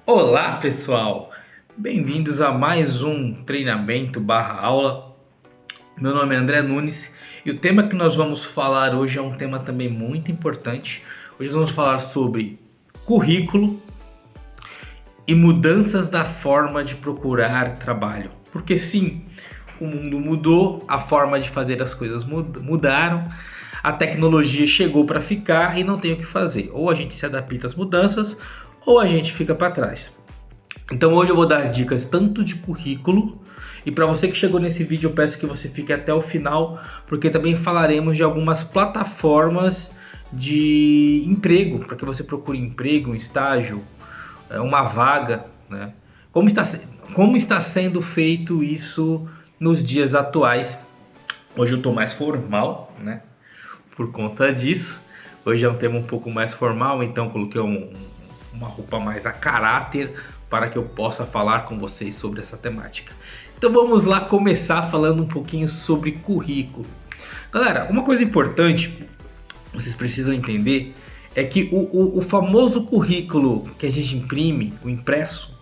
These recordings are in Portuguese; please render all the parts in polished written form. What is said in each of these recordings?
Olá pessoal, bem-vindos a mais um treinamento barra aula. Meu nome é André Nunes e o tema que nós vamos falar hoje é um tema também muito importante. Hoje nós vamos falar sobre currículo e mudanças da forma de procurar trabalho. Porque sim, o mundo mudou, a forma de fazer as coisas mudaram, a tecnologia chegou para ficar e não tem o que fazer. Ou a gente se adapta às mudanças ou a gente fica para trás. Então hoje eu vou dar dicas tanto de currículo, e para você que chegou nesse vídeo eu peço que você fique até o final, porque também falaremos de algumas plataformas de emprego, para que você procure emprego, um estágio, uma vaga, né? Como está sendo feito isso nos dias atuais. Hoje eu estou mais formal, né? Por conta disso. Hoje é um tema um pouco mais formal, então coloquei uma roupa mais a caráter para que eu possa falar com vocês sobre essa temática. Então vamos lá começar falando um pouquinho sobre currículo. Galera, uma coisa importante vocês precisam entender é que o famoso currículo que a gente imprime, o impresso,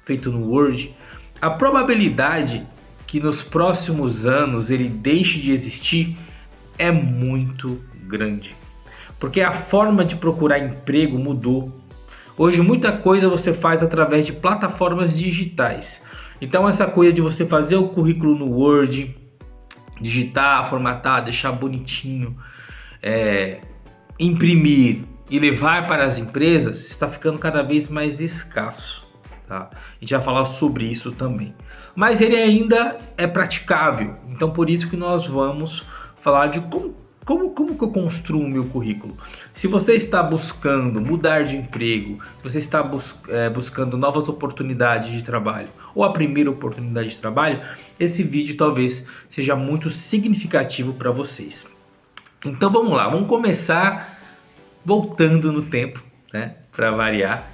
feito no Word, a probabilidade que nos próximos anos ele deixe de existir é muito grande. Porque a forma de procurar emprego mudou. Hoje muita coisa você faz através de plataformas digitais. Então essa coisa de você fazer o currículo no Word, digitar, formatar, deixar bonitinho, imprimir e levar para as empresas está ficando cada vez mais escasso. Tá? A gente vai falar sobre isso também. Mas ele ainda é praticável. Então por isso que nós vamos falar de como que eu construo o meu currículo? Se você está buscando mudar de emprego, se você está buscando novas oportunidades de trabalho, ou a primeira oportunidade de trabalho, esse vídeo talvez seja muito significativo para vocês. Então vamos lá, vamos começar voltando no tempo, né? Para variar.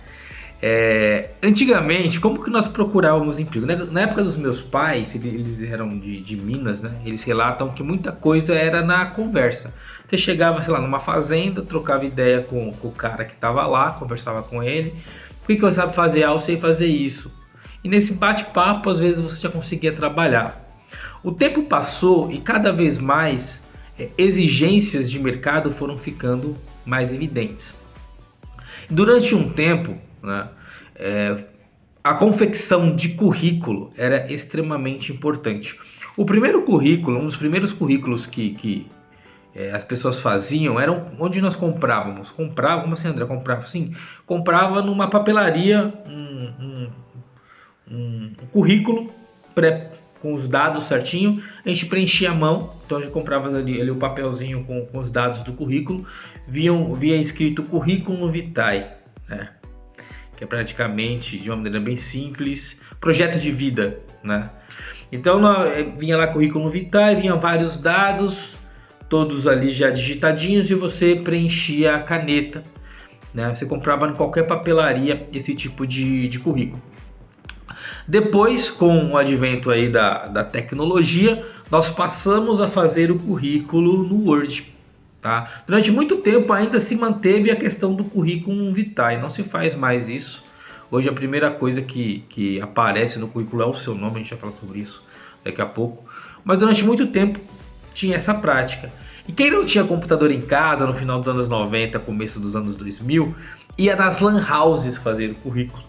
Antigamente, como que nós procurávamos emprego? Na época dos meus pais, eles eram de Minas, né? Eles relatam que muita coisa era na conversa. Você chegava, sei lá, numa fazenda, trocava ideia com o cara que estava lá, conversava com ele. O que você sabe fazer? Ah, eu sei fazer isso. E nesse bate-papo, às vezes você já conseguia trabalhar. O tempo passou e cada vez mais exigências de mercado foram ficando mais evidentes. Durante um tempo, né, a confecção de currículo era extremamente importante. O primeiro currículo, um dos primeiros currículos que as pessoas faziam era onde nós comprávamos. Comprava, como assim, André? Comprava, sim, comprava numa papelaria um currículo com os dados certinho, a gente preenchia a mão, então a gente comprava ali o papelzinho com os dados do currículo, via escrito currículo vitae, né? Que é praticamente, de uma maneira bem simples, projeto de vida, né? Então vinha lá currículo vitae, vinha vários dados, todos ali já digitadinhos, e você preenchia a caneta, né? Você comprava em qualquer papelaria esse tipo de currículo. Depois, com o advento aí da tecnologia, nós passamos a fazer o currículo no Word. Tá? Durante muito tempo ainda se manteve a questão do currículo vitae, não se faz mais isso. Hoje a primeira coisa que aparece no currículo é o seu nome, a gente vai falar sobre isso daqui a pouco. Mas durante muito tempo tinha essa prática. E quem não tinha computador em casa no final dos anos 90, começo dos anos 2000, ia nas lan houses fazer o currículo.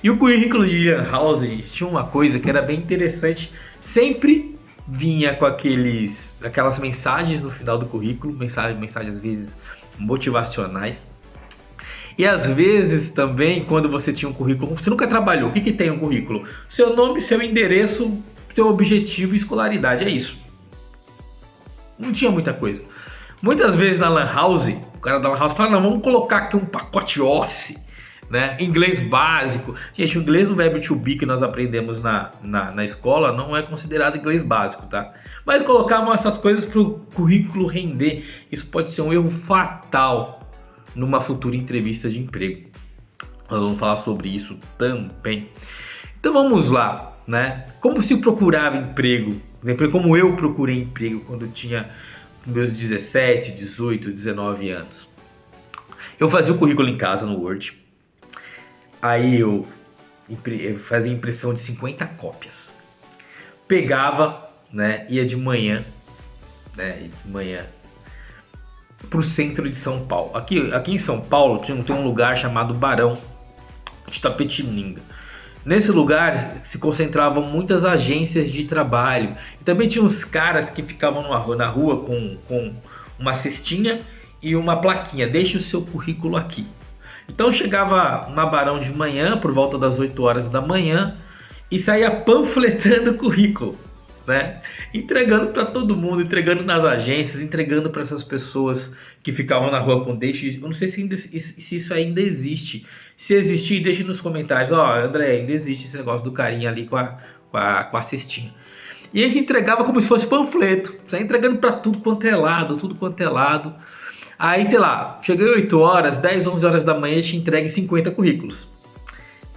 E o currículo de lan house, gente, tinha uma coisa que era bem interessante, sempre vinha com aquelas mensagens no final do currículo, mensagens às vezes motivacionais. E às vezes também, quando você tinha um currículo, você nunca trabalhou, o que tem um currículo? Seu nome, seu endereço, seu objetivo e escolaridade, é isso. Não tinha muita coisa. Muitas vezes na lan house, o cara da lan house fala, não, vamos colocar aqui um pacote Office, né? Inglês básico. Gente, o inglês do verbo to be que nós aprendemos na escola não é considerado inglês básico, tá? Mas colocavam essas coisas para o currículo render. Isso pode ser um erro fatal numa futura entrevista de emprego. Nós vamos falar sobre isso também. Então vamos lá, né? Como se procurava emprego? Como eu procurei emprego quando eu tinha meus 17, 18, 19 anos. Eu fazia o currículo em casa no Word. Aí eu fazia impressão de 50 cópias. Pegava, né, ia de manhã, né, pro centro de São Paulo. Aqui em São Paulo tem um lugar chamado Barão de Itapetininga. Nesse lugar se concentravam muitas agências de trabalho. E também tinha uns caras que ficavam na rua com uma cestinha e uma plaquinha: deixe o seu currículo aqui. Então eu chegava na Barão de manhã, por volta das 8 horas da manhã, e saía panfletando currículo, né? Entregando para todo mundo, entregando nas agências, entregando para essas pessoas que ficavam na rua com deixe. Eu não sei se isso ainda existe. Se existir, deixe nos comentários. André, ainda existe esse negócio do carinha ali com a cestinha. E a gente entregava como se fosse panfleto, saia entregando para tudo quanto é lado. Aí, sei lá, cheguei 8 horas, 10, 11 horas da manhã, a gente entrega 50 currículos.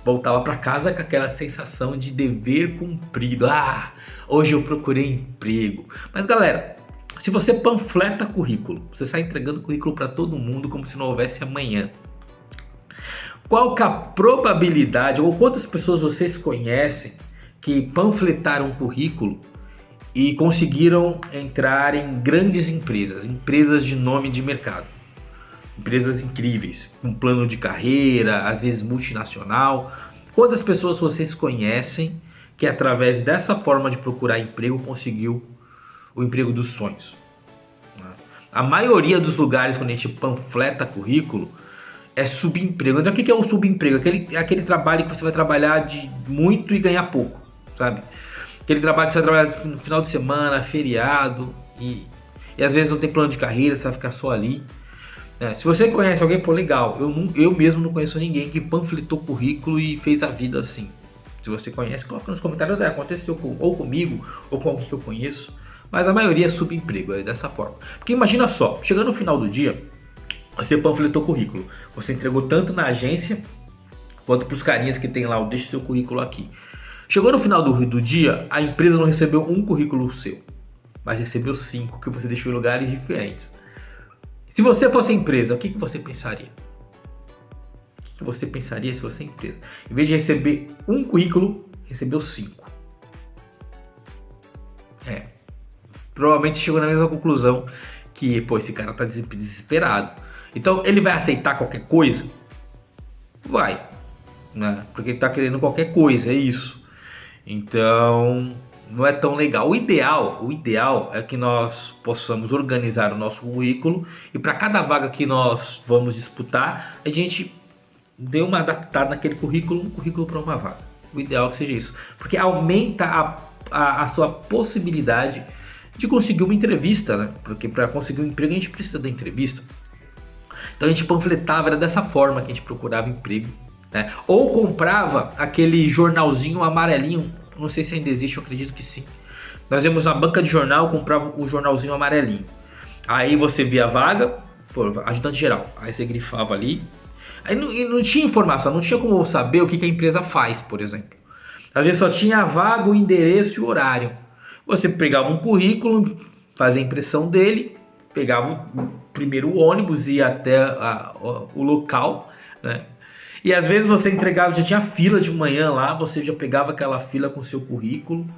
Voltava para casa com aquela sensação de dever cumprido. Hoje eu procurei emprego. Mas galera, se você panfleta currículo, você sai entregando currículo para todo mundo como se não houvesse amanhã. Qual que é a probabilidade, ou quantas pessoas vocês conhecem que panfletaram currículo e conseguiram entrar em grandes empresas de nome de mercado? Empresas incríveis, com plano de carreira, às vezes multinacional. Quantas pessoas vocês conhecem que através dessa forma de procurar emprego conseguiu o emprego dos sonhos? A maioria dos lugares, quando a gente panfleta currículo, é subemprego. Então o que é o subemprego? Aquele trabalho que você vai trabalhar de muito e ganhar pouco, sabe? Aquele trabalho que você vai trabalhar no final de semana, feriado, e às vezes não tem plano de carreira, você vai ficar só ali. Se você conhece alguém, pô, legal. Eu mesmo não conheço ninguém que panfletou currículo e fez a vida assim. Se você conhece, coloca nos comentários. Aconteceu ou comigo ou com alguém que eu conheço. Mas a maioria é subemprego, é dessa forma. Porque imagina só, chegando no final do dia, você panfletou currículo. Você entregou tanto na agência quanto para os carinhas que tem lá, deixa seu currículo aqui. Chegou no final do dia, a empresa não recebeu um currículo seu, mas recebeu 5 que você deixou em lugares diferentes. Se você fosse empresa, o que você pensaria? O que você pensaria se você é empresa? Em vez de receber um currículo, recebeu 5. Provavelmente chegou na mesma conclusão que, pô, esse cara tá desesperado. Então ele vai aceitar qualquer coisa? Vai, né? Porque ele tá querendo qualquer coisa, é isso. Então não é tão legal. O ideal é que nós possamos organizar o nosso currículo e para cada vaga que nós vamos disputar, a gente dê uma adaptada naquele currículo, um currículo para uma vaga. O ideal é que seja isso, porque aumenta a sua possibilidade de conseguir uma entrevista, né? Porque para conseguir um emprego a gente precisa da entrevista. Então a gente panfletava, era dessa forma que a gente procurava emprego, né? Ou comprava aquele jornalzinho amarelinho. Não sei se ainda existe, eu acredito que sim. Nós íamos na banca de jornal, comprava o jornalzinho amarelinho. Aí você via a vaga, ajudante geral. Aí você grifava ali. Aí não tinha informação, não tinha como saber o que a empresa faz, por exemplo. Às vezes só tinha a vaga, o endereço e o horário. Você pegava um currículo, fazia a impressão dele, pegava primeiro o ônibus, ia até o local, né? E às vezes você entregava, já tinha fila de manhã lá, você já pegava aquela fila com seu currículo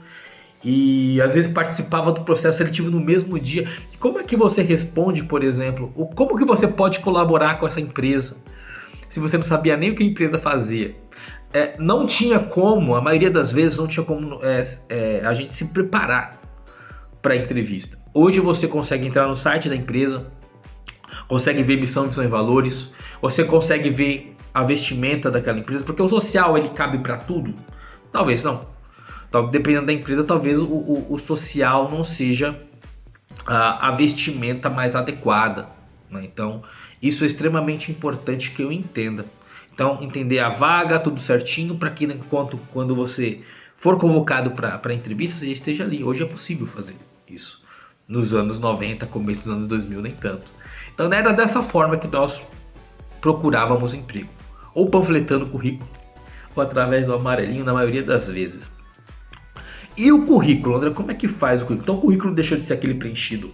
e às vezes participava do processo seletivo no mesmo dia. E como é que você responde, por exemplo, como que você pode colaborar com essa empresa se você não sabia nem o que a empresa fazia? Não tinha como, a maioria das vezes não tinha como a gente se preparar para a entrevista. Hoje você consegue entrar no site da empresa, consegue ver missão e valores, você consegue ver a vestimenta daquela empresa, porque o social ele cabe para tudo? Talvez não. Dependendo da empresa, talvez o social não seja a vestimenta mais adequada, né? Então isso é extremamente importante que eu entenda. Então entender a vaga, tudo certinho, para que quando você for convocado para a entrevista, você já esteja ali. Hoje é possível fazer isso. Nos anos 90, começo dos anos 2000, nem tanto. Então era dessa forma que nós procurávamos emprego. Ou panfletando o currículo, ou através do amarelinho, na maioria das vezes. E o currículo, André, como é que faz o currículo? Então o currículo deixou de ser aquele preenchido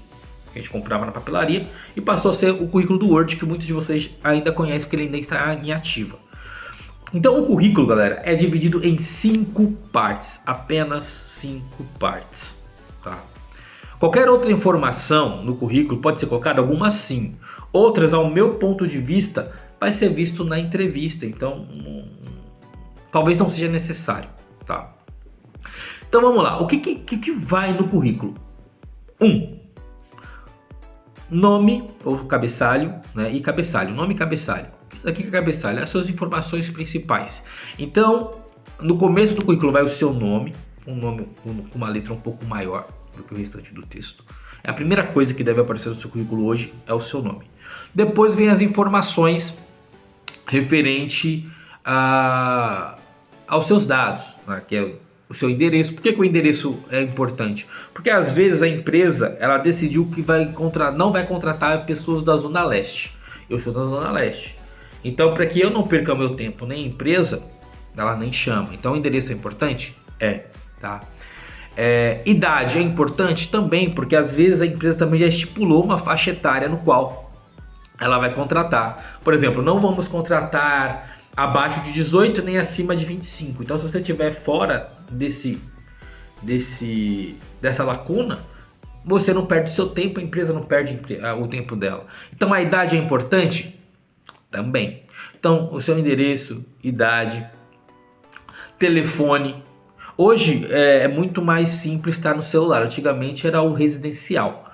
que a gente comprava na papelaria e passou a ser o currículo do Word, que muitos de vocês ainda conhecem, porque ele ainda está em ativa. Então o currículo, galera, é dividido em 5 partes, apenas 5 partes, tá? Qualquer outra informação no currículo pode ser colocada, algumas sim, outras, ao meu ponto de vista, vai ser visto na entrevista, então talvez não seja necessário, tá? Então vamos lá, o que vai no currículo? Nome ou cabeçalho, né? E cabeçalho, nome e cabeçalho. Isso aqui que é cabeçalho, as suas informações principais. Então, no começo do currículo vai o seu nome, um nome com uma letra um pouco maior do que o restante do texto. É a primeira coisa que deve aparecer no seu currículo hoje, é o seu nome. Depois vem as informações referente aos seus dados, né? Que é o seu endereço. Por que o endereço é importante? Porque às vezes a empresa ela decidiu que não vai contratar pessoas da Zona Leste. Eu sou da Zona Leste. Então, para que eu não perca meu tempo nem a empresa, ela nem chama. Então, o endereço é importante? Tá? Idade é importante também, porque às vezes a empresa também já estipulou uma faixa etária no qual ela vai contratar. Por exemplo, não vamos contratar abaixo de 18 nem acima de 25. Então, se você estiver fora dessa lacuna, você não perde o seu tempo, a empresa não perde o tempo dela. Então, a idade é importante? Também. Então, o seu endereço, idade, telefone. Hoje é muito mais simples estar no celular. Antigamente era o residencial.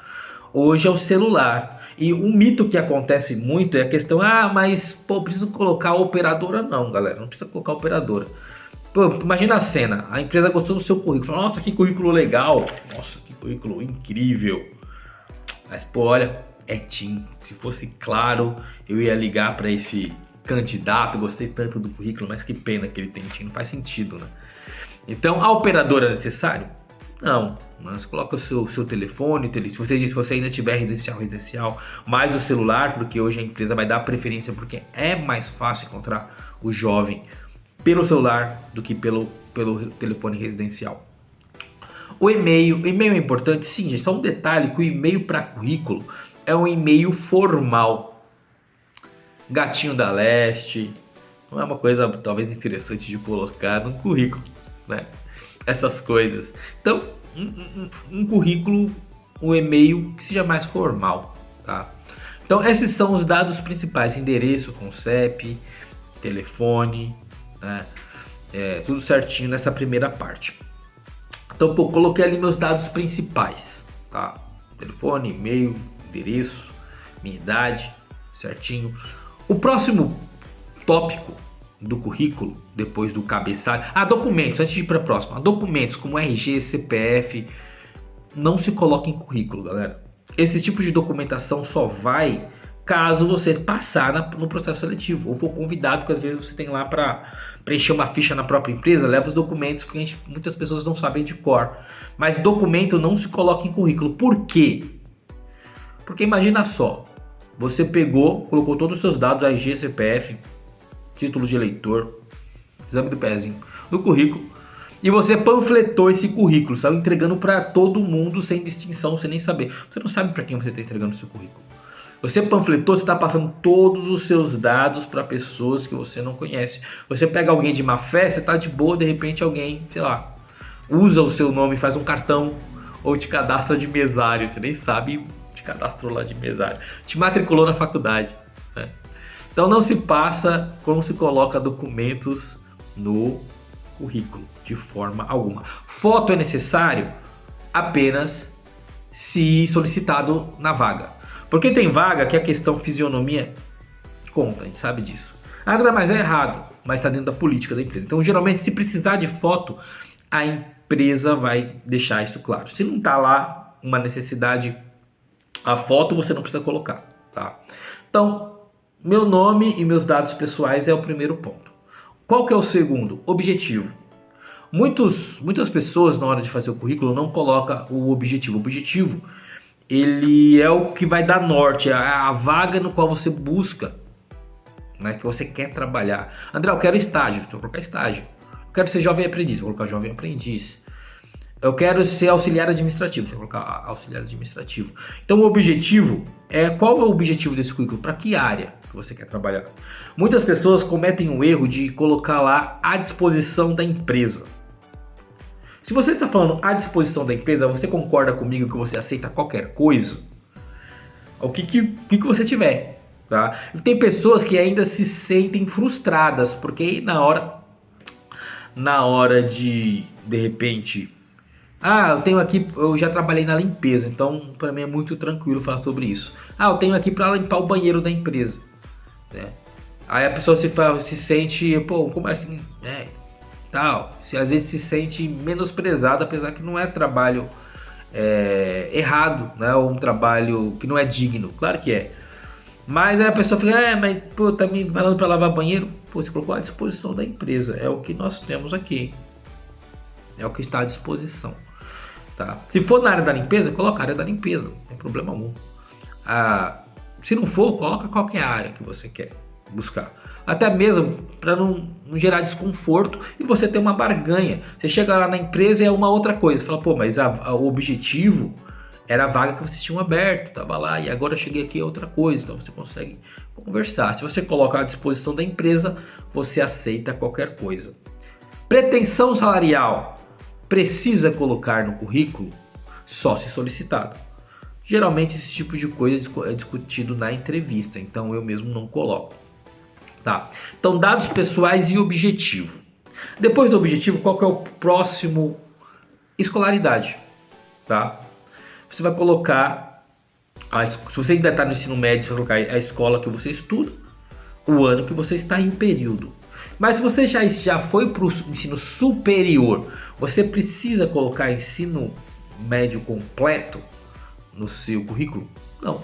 Hoje é o celular. E um mito que acontece muito é a questão, mas preciso colocar a operadora. Não, galera, não precisa colocar a operadora. Imagina a cena, a empresa gostou do seu currículo, falou, nossa, que currículo legal, nossa, que currículo incrível. Mas olha, TIM, se fosse claro, eu ia ligar para esse candidato, gostei tanto do currículo, mas que pena que ele tem TIM, não faz sentido, né? Então, a operadora é necessário? Não. Você coloca o seu telefone, se você ainda tiver residencial, mais o celular, porque hoje a empresa vai dar preferência, porque é mais fácil encontrar o jovem pelo celular do que pelo telefone residencial. O e-mail é importante? Sim, gente, só um detalhe, que o e-mail para currículo é um e-mail formal. Gatinho da Leste, não é uma coisa talvez interessante de colocar no currículo, né? Essas coisas. Então, um currículo, um e-mail que seja mais formal, tá? Então, esses são os dados principais: endereço com CEP, telefone, né? Tudo certinho nessa primeira parte. Então, coloquei ali meus dados principais, tá? Telefone, e-mail, endereço, minha idade, certinho. O próximo tópico do currículo, depois do cabeçalho, documentos, antes de ir para a próxima, documentos como RG, CPF, não se coloca em currículo, galera. Esse tipo de documentação só vai caso você passar no processo seletivo ou for convidado, porque às vezes você tem lá para preencher uma ficha na própria empresa, leva os documentos, porque muitas pessoas não sabem de cor. Mas documento não se coloca em currículo. Por quê? Porque imagina só, você colocou todos os seus dados, RG, CPF, título de eleitor, exame do pezinho, no currículo, e você panfletou esse currículo, saiu entregando para todo mundo sem distinção, sem nem saber. Você não sabe para quem você está entregando o seu currículo. Você panfletou, você está passando todos os seus dados para pessoas que você não conhece. Você pega alguém de má fé, você está de boa, de repente alguém, sei lá, usa o seu nome, faz um cartão ou te cadastra de mesário, você nem sabe, te cadastrou lá de mesário, te matriculou na faculdade, né? Então não se passa como se coloca documentos no currículo, de forma alguma. Foto é necessário apenas se solicitado na vaga. Porque tem vaga que a questão fisionomia conta, a gente sabe disso. Nada mais é errado, mas está dentro da política da empresa. Então geralmente se precisar de foto, a empresa vai deixar isso claro. Se não está lá uma necessidade, a foto você não precisa colocar, tá? Então, meu nome e meus dados pessoais é o primeiro ponto. Qual que é o segundo? Objetivo. Muitas pessoas na hora de fazer o currículo não colocam o objetivo. O objetivo, ele é o que vai dar norte, é a vaga no qual você busca, né, que você quer trabalhar. André, eu quero estágio, então vou colocar estágio. Eu quero ser jovem aprendiz, vou colocar jovem aprendiz. Eu quero ser auxiliar administrativo. Você vai colocar auxiliar administrativo. Então o objetivo qual é o objetivo desse currículo? Para que área que você quer trabalhar? Muitas pessoas cometem o erro de colocar lá à disposição da empresa. Se você está falando à disposição da empresa, você concorda comigo que você aceita qualquer coisa? O que você tiver, tá? E tem pessoas que ainda se sentem frustradas, porque na hora de repente, eu já trabalhei na limpeza, então para mim é muito tranquilo falar sobre isso. Eu tenho aqui para limpar o banheiro da empresa, né? Aí a pessoa se sente, como assim, né? Às vezes se sente menosprezado, apesar que não é trabalho errado, né? Ou um trabalho que não é digno, claro que é. Mas aí a pessoa fica, tá me falando para lavar banheiro? Você colocou à disposição da empresa, é o que nós temos aqui, é o que está à disposição, tá? Se for na área da limpeza, coloca a área da limpeza, não tem problema algum. Se não for, coloca qualquer área que você quer buscar. Até mesmo para não gerar desconforto e você ter uma barganha. Você chega lá na empresa e é uma outra coisa. Você fala, mas o objetivo era a vaga que vocês tinham aberto, tava lá, e agora eu cheguei aqui é outra coisa. Então você consegue conversar. Se você coloca à disposição da empresa, você aceita qualquer coisa. Pretensão salarial. Precisa colocar no currículo só se solicitado. Geralmente esse tipo de coisa é discutido na entrevista, então eu mesmo não coloco. Tá. Então, dados pessoais e objetivo. Depois do objetivo, qual que é o próximo? Escolaridade. Tá? Você vai colocar, se você ainda está no ensino médio, você vai colocar a escola que você estuda, o ano que você está em período. Mas se você já foi para o ensino superior, você precisa colocar ensino médio completo no seu currículo? Não.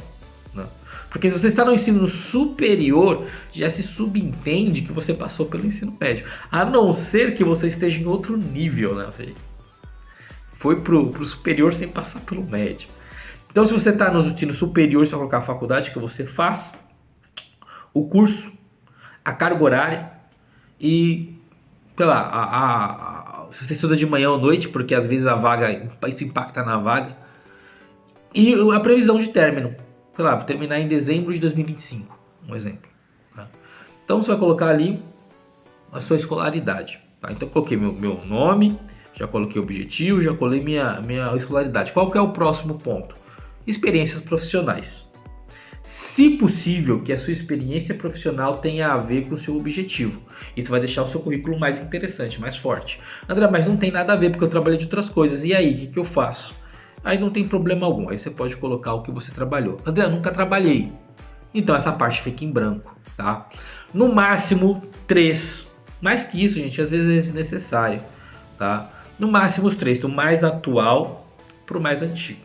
Porque se você está no ensino superior, já se subentende que você passou pelo ensino médio. A não ser que você esteja em outro nível, né? Ou seja, foi pro superior sem passar pelo médio. Então, se você está no ensino superior, você vai colocar a faculdade que você faz, o curso, a carga horária e, sei lá, se você estuda de manhã ou noite, porque às vezes isso impacta na vaga, e a previsão de término. Sei lá, vou terminar em dezembro de 2025, um exemplo. Tá? Então você vai colocar ali a sua escolaridade. Tá? Então eu coloquei meu nome, já coloquei o objetivo, já coloquei minha escolaridade. Qual que é o próximo ponto? Experiências profissionais. Se possível, que a sua experiência profissional tenha a ver com o seu objetivo. Isso vai deixar o seu currículo mais interessante, mais forte. André, mas não tem nada a ver porque eu trabalhei de outras coisas. E aí, o que eu faço? Aí não tem problema algum, aí você pode colocar o que você trabalhou. André, eu nunca trabalhei. Então essa parte fica em branco, tá? No máximo 3. Mais que isso, gente, às vezes é desnecessário, tá? No máximo os 3, do mais atual para o mais antigo.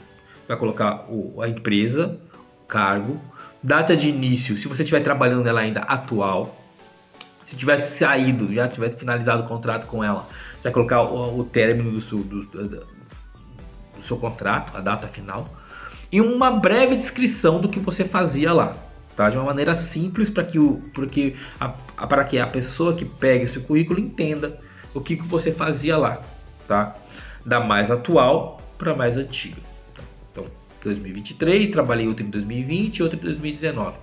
Vai colocar a empresa, o cargo, data de início, se você estiver trabalhando nela ainda, atual. Se tivesse saído, já tivesse finalizado o contrato com ela, você vai colocar o término do seu contrato, a data final, e uma breve descrição do que você fazia lá, tá? De uma maneira simples para que a pessoa que pega esse currículo entenda o que você fazia lá, tá? Da mais atual para mais antiga. Então, 2023, trabalhei outro em 2020 e outro em 2019.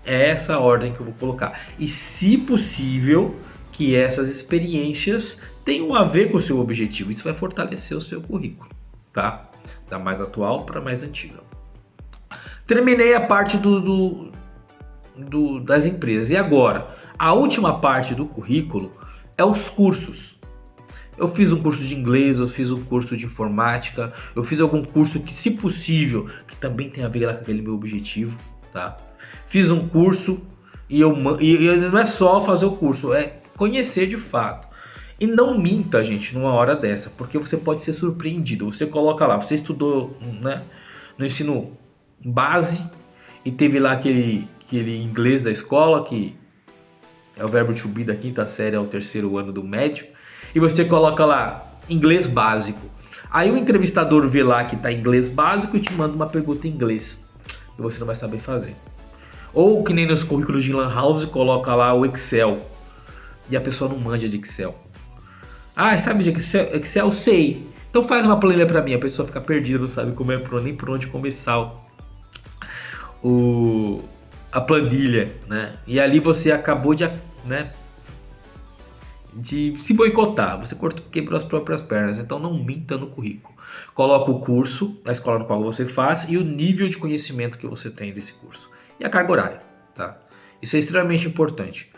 É essa a ordem que eu vou colocar. E se possível, que essas experiências tenham a ver com o seu objetivo. Isso vai fortalecer o seu currículo, tá? Da mais atual para mais antiga. Terminei a parte das empresas. E agora, a última parte do currículo é os cursos. Eu fiz um curso de inglês, eu fiz um curso de informática, eu fiz algum curso que, se possível, que também tem a ver lá com aquele meu objetivo, tá? Fiz um curso e não é só fazer o curso, é conhecer de fato. E não minta, gente, numa hora dessa, porque você pode ser surpreendido. Você coloca lá, você estudou, né, no ensino base e teve lá aquele inglês da escola, que é o verbo to be da quinta série ao terceiro ano do médio, e você coloca lá, inglês básico. Aí o entrevistador vê lá que tá inglês básico e te manda uma pergunta em inglês, e você não vai saber fazer. Ou que nem nos currículos de Lan House, coloca lá o Excel, e a pessoa não manja de Excel. Sabe de Excel? Sei. Então faz uma planilha para mim, a pessoa fica perdida, não sabe como nem por onde começar a planilha, né? E ali você acabou de se boicotar, você quebrou as próprias pernas, então não minta no currículo. Coloca o curso, a escola no qual você faz e o nível de conhecimento que você tem desse curso. E a carga horária, tá? Isso é extremamente importante.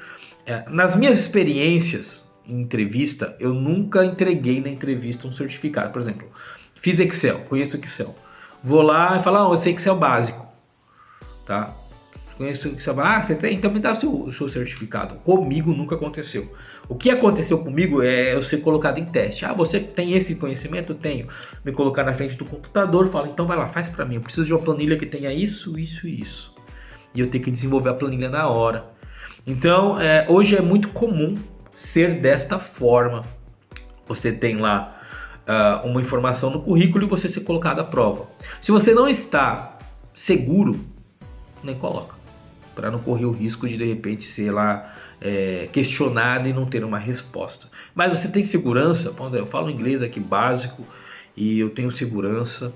Nas minhas experiências em entrevista, eu nunca entreguei na entrevista um certificado. Por exemplo, fiz Excel, conheço Excel. Vou lá e falo, eu sei Excel básico, tá? Conheço Excel, você tem? Então me dá o seu certificado. Comigo nunca aconteceu. O que aconteceu comigo é eu ser colocado em teste. Você tem esse conhecimento? Tenho. Me colocar na frente do computador, falo, então vai lá, faz para mim. Eu preciso de uma planilha que tenha isso, isso e isso. E eu tenho que desenvolver a planilha na hora. Então, hoje é muito comum ser desta forma. Você tem lá uma informação no currículo e você ser colocado à prova. Se você não está seguro, nem coloca. Para não correr o risco de repente ser lá questionado e não ter uma resposta. Mas você tem segurança? Eu falo inglês aqui básico e eu tenho segurança.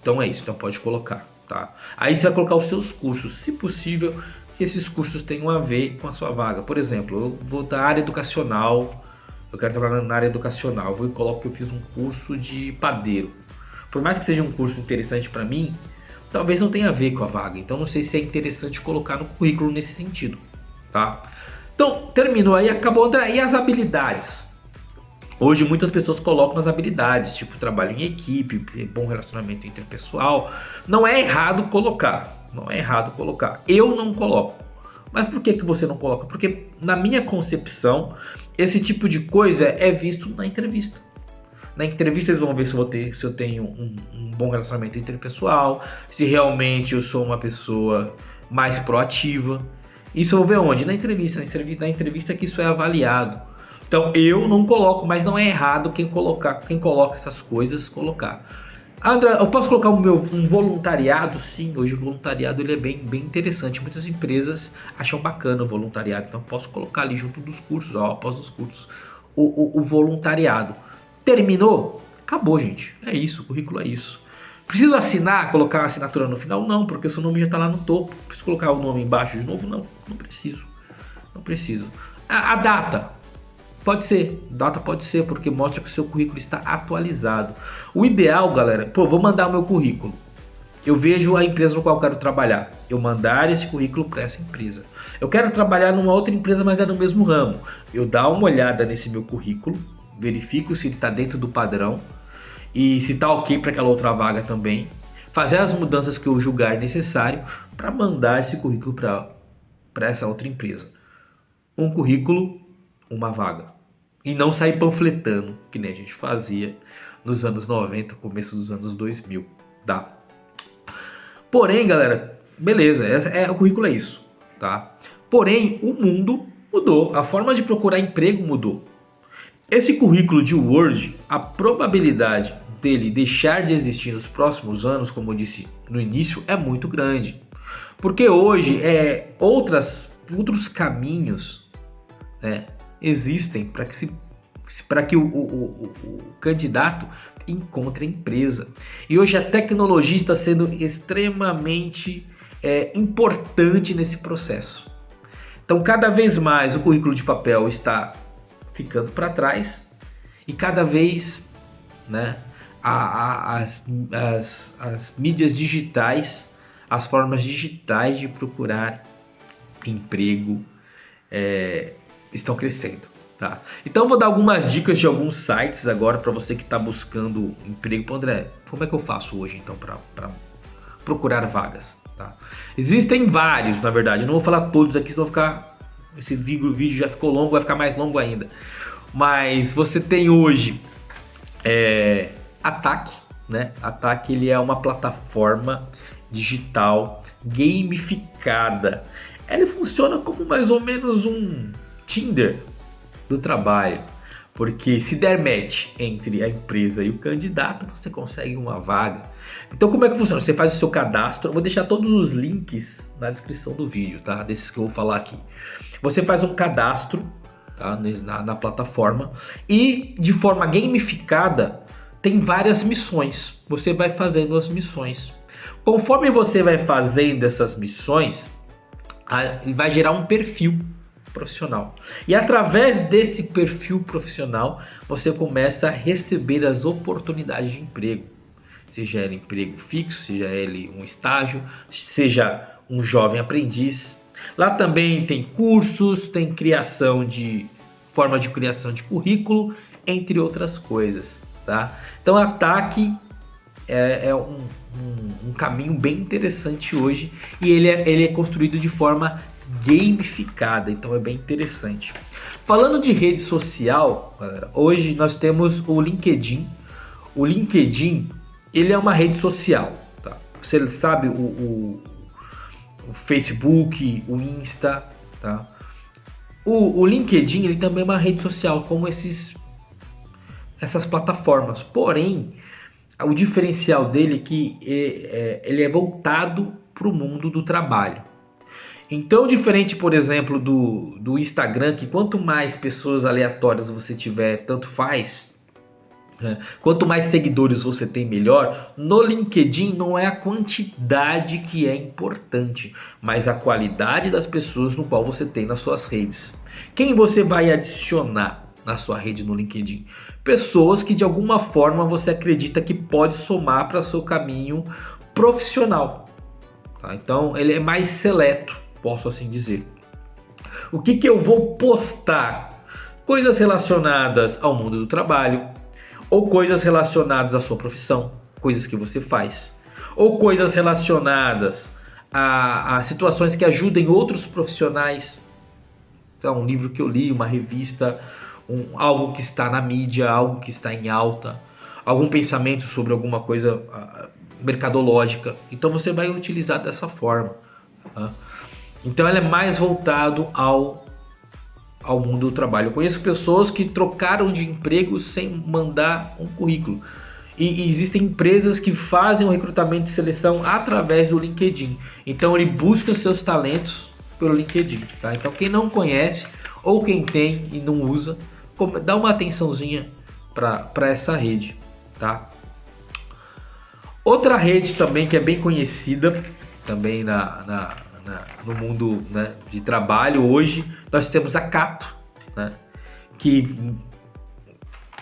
Então é isso, então pode colocar, tá? Aí você vai colocar os seus cursos, se possível, que esses cursos tenham a ver com a sua vaga. Por exemplo, eu vou da área educacional, eu quero trabalhar na área educacional, eu vou e coloco que eu fiz um curso de padeiro. Por mais que seja um curso interessante para mim, talvez não tenha a ver com a vaga, então não sei se é interessante colocar no currículo nesse sentido, tá? Então, terminou aí, acabou, André, e as habilidades? Hoje muitas pessoas colocam as habilidades, tipo trabalho em equipe, bom relacionamento interpessoal. Não é errado colocar, eu não coloco. Mas por que você não coloca? Porque na minha concepção, esse tipo de coisa é visto na entrevista. Na entrevista eles vão ver se eu tenho um bom relacionamento interpessoal, se realmente eu sou uma pessoa mais proativa. Isso eu vou ver onde? Na entrevista que isso é avaliado. Então eu não coloco, mas não é errado quem coloca essas coisas, colocar. André, eu posso colocar um voluntariado? Sim, hoje o voluntariado ele é bem interessante. Muitas empresas acham bacana o voluntariado, então posso colocar ali junto dos cursos, após os cursos, o voluntariado. Terminou? Acabou, gente. É isso, o currículo é isso. Preciso assinar, colocar a assinatura no final? Não, porque o seu nome já está lá no topo. Preciso colocar o nome embaixo de novo? Não preciso. Não preciso. A data? Pode ser, porque mostra que o seu currículo está atualizado. O ideal, galera, vou mandar o meu currículo. Eu vejo a empresa no qual eu quero trabalhar. Eu mandar esse currículo para essa empresa. Eu quero trabalhar numa outra empresa, mas é no mesmo ramo. Eu dar uma olhada nesse meu currículo, verifico se ele está dentro do padrão e se está ok para aquela outra vaga também. Fazer as mudanças que eu julgar necessário para mandar esse currículo para essa outra empresa. Um currículo, uma vaga. E não sair panfletando, que nem a gente fazia nos anos 90, começo dos anos 2000, tá? Porém, galera, beleza, o currículo é isso, tá? Porém, o mundo mudou, a forma de procurar emprego mudou. Esse currículo de Word, a probabilidade dele deixar de existir nos próximos anos, como eu disse no início, é muito grande. Porque hoje outros caminhos existem para que o candidato encontre a empresa. E hoje a tecnologia está sendo extremamente importante nesse processo. Então, cada vez mais o currículo de papel está ficando para trás e cada vez as mídias digitais, as formas digitais de procurar emprego estão crescendo, tá? Então eu vou dar algumas dicas de alguns sites agora para você que está buscando emprego. André, como é que eu faço hoje então para procurar vagas, tá? Existem vários, na verdade, eu não vou falar todos aqui, senão esse vídeo já ficou longo, vai ficar mais longo ainda. Mas você tem hoje Ataque, né? Ataque ele é uma plataforma digital gamificada. Ele funciona como mais ou menos um Tinder do trabalho, porque se der match entre a empresa e o candidato, você consegue uma vaga. Então como é que funciona? Você faz o seu cadastro, eu vou deixar todos os links na descrição do vídeo, tá? Desses que eu vou falar aqui. Você faz um cadastro, tá? na plataforma e de forma gamificada tem várias missões. Você vai fazendo as missões. Conforme você vai fazendo essas missões, vai gerar um perfil profissional. E através desse perfil profissional, você começa a receber as oportunidades de emprego. Seja ele emprego fixo, seja ele um estágio, seja um jovem aprendiz. Lá também tem cursos, tem forma de criação de currículo, entre outras coisas, tá? Então a TAC é um caminho bem interessante hoje e ele é construído de forma gamificada, então é bem interessante. Falando de rede social, galera, hoje nós temos o LinkedIn. O LinkedIn, ele é uma rede social, tá? Você sabe o Facebook, o Insta, tá? O LinkedIn, ele também é uma rede social, como essas plataformas. Porém, o diferencial dele é que ele é voltado para o mundo do trabalho. Então, diferente, por exemplo, do Instagram, que quanto mais pessoas aleatórias você tiver, tanto faz, né? Quanto mais seguidores você tem, melhor. No LinkedIn não é a quantidade que é importante, mas a qualidade das pessoas no qual você tem nas suas redes. Quem você vai adicionar na sua rede no LinkedIn? Pessoas que de alguma forma você acredita que pode somar para seu caminho profissional, tá? Então ele é mais seleto, posso assim dizer. O que eu vou postar? Coisas relacionadas ao mundo do trabalho, ou coisas relacionadas à sua profissão, coisas que você faz, ou coisas relacionadas a situações que ajudem outros profissionais. Então, um livro que eu li, uma revista, algo que está na mídia, algo que está em alta, algum pensamento sobre alguma coisa mercadológica. Então você vai utilizar dessa forma, tá? Então ela é mais voltado ao mundo do trabalho. Eu conheço pessoas que trocaram de emprego sem mandar um currículo. E existem empresas que fazem o recrutamento e seleção através do LinkedIn. Então ele busca seus talentos pelo LinkedIn, tá? Então quem não conhece ou quem tem e não usa, dá uma atençãozinha para essa rede, tá? Outra rede também que é bem conhecida também no mundo, né, de trabalho hoje, nós temos a Cato, né, que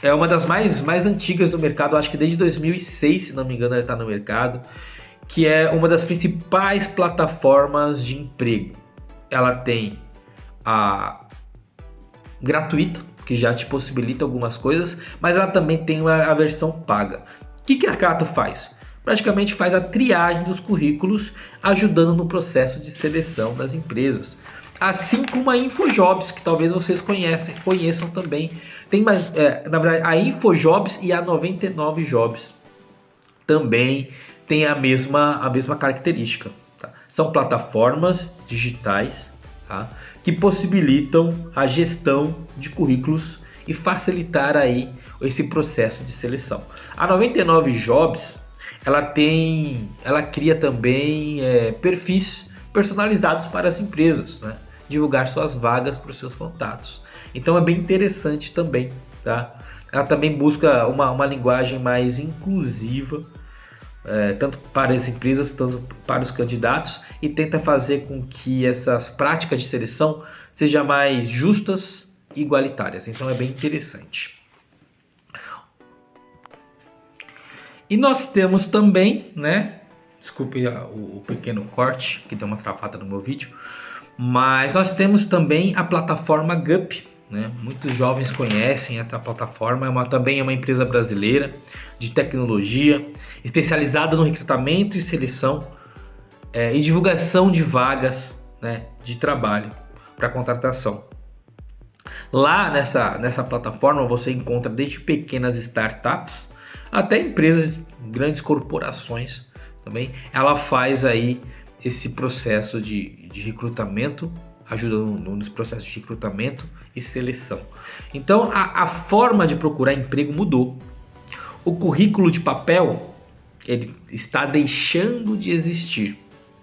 é uma das mais antigas do mercado, acho que desde 2006, se não me engano, ela está no mercado, que é uma das principais plataformas de emprego. Ela tem a gratuita, que já te possibilita algumas coisas, mas ela também tem a versão paga. O que a Cato faz? Praticamente faz a triagem dos currículos, ajudando no processo de seleção das empresas. Assim como a InfoJobs, que talvez vocês conheçam também. Tem mais, na verdade, a InfoJobs e a 99Jobs também tem a mesma característica, tá? São plataformas digitais, tá, que possibilitam a gestão de currículos e facilitar aí esse processo de seleção. A 99Jobs ela cria também perfis personalizados para as empresas, né? Divulgar suas vagas para os seus contatos. Então é bem interessante também, tá? Ela também busca uma linguagem mais inclusiva, tanto para as empresas, tanto para os candidatos, e tenta fazer com que essas práticas de seleção sejam mais justas e igualitárias. Então é bem interessante. E nós temos também, né? Desculpe o pequeno corte que deu uma travada no meu vídeo, mas nós temos também a plataforma Gup, né? Muitos jovens conhecem essa plataforma, também é uma empresa brasileira de tecnologia, especializada no recrutamento e seleção e divulgação de vagas, né, de trabalho para contratação. Lá nessa plataforma você encontra desde pequenas startups até empresas, grandes corporações também. Ela faz aí esse processo de recrutamento, ajuda nos processos de recrutamento e seleção. Então a forma de procurar emprego mudou. O currículo de papel, ele está deixando de existir,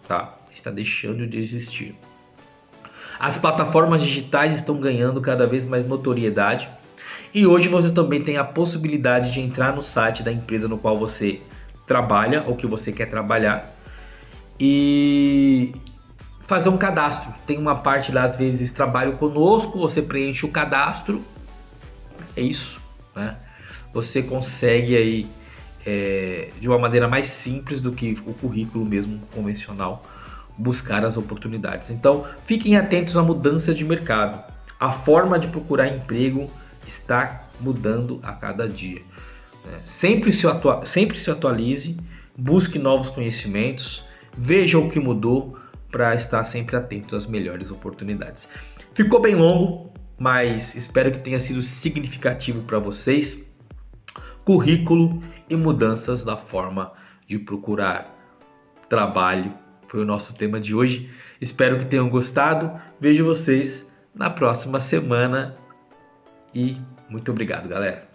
tá? Está deixando de existir. As plataformas digitais estão ganhando cada vez mais notoriedade E hoje você também tem a possibilidade de entrar no site da empresa no qual você trabalha ou que você quer trabalhar e fazer um cadastro. Tem uma parte lá, às vezes, trabalho conosco, você preenche o cadastro, é isso, né? Você consegue aí, de uma maneira mais simples do que o currículo mesmo convencional, buscar as oportunidades. Então, fiquem atentos à mudança de mercado. A forma de procurar emprego está mudando a cada dia. Sempre se atualize, busque novos conhecimentos, veja o que mudou para estar sempre atento às melhores oportunidades. Ficou bem longo, mas espero que tenha sido significativo para vocês. Currículo e mudanças da forma de procurar trabalho foi o nosso tema de hoje. Espero que tenham gostado. Vejo vocês na próxima semana e muito obrigado, galera.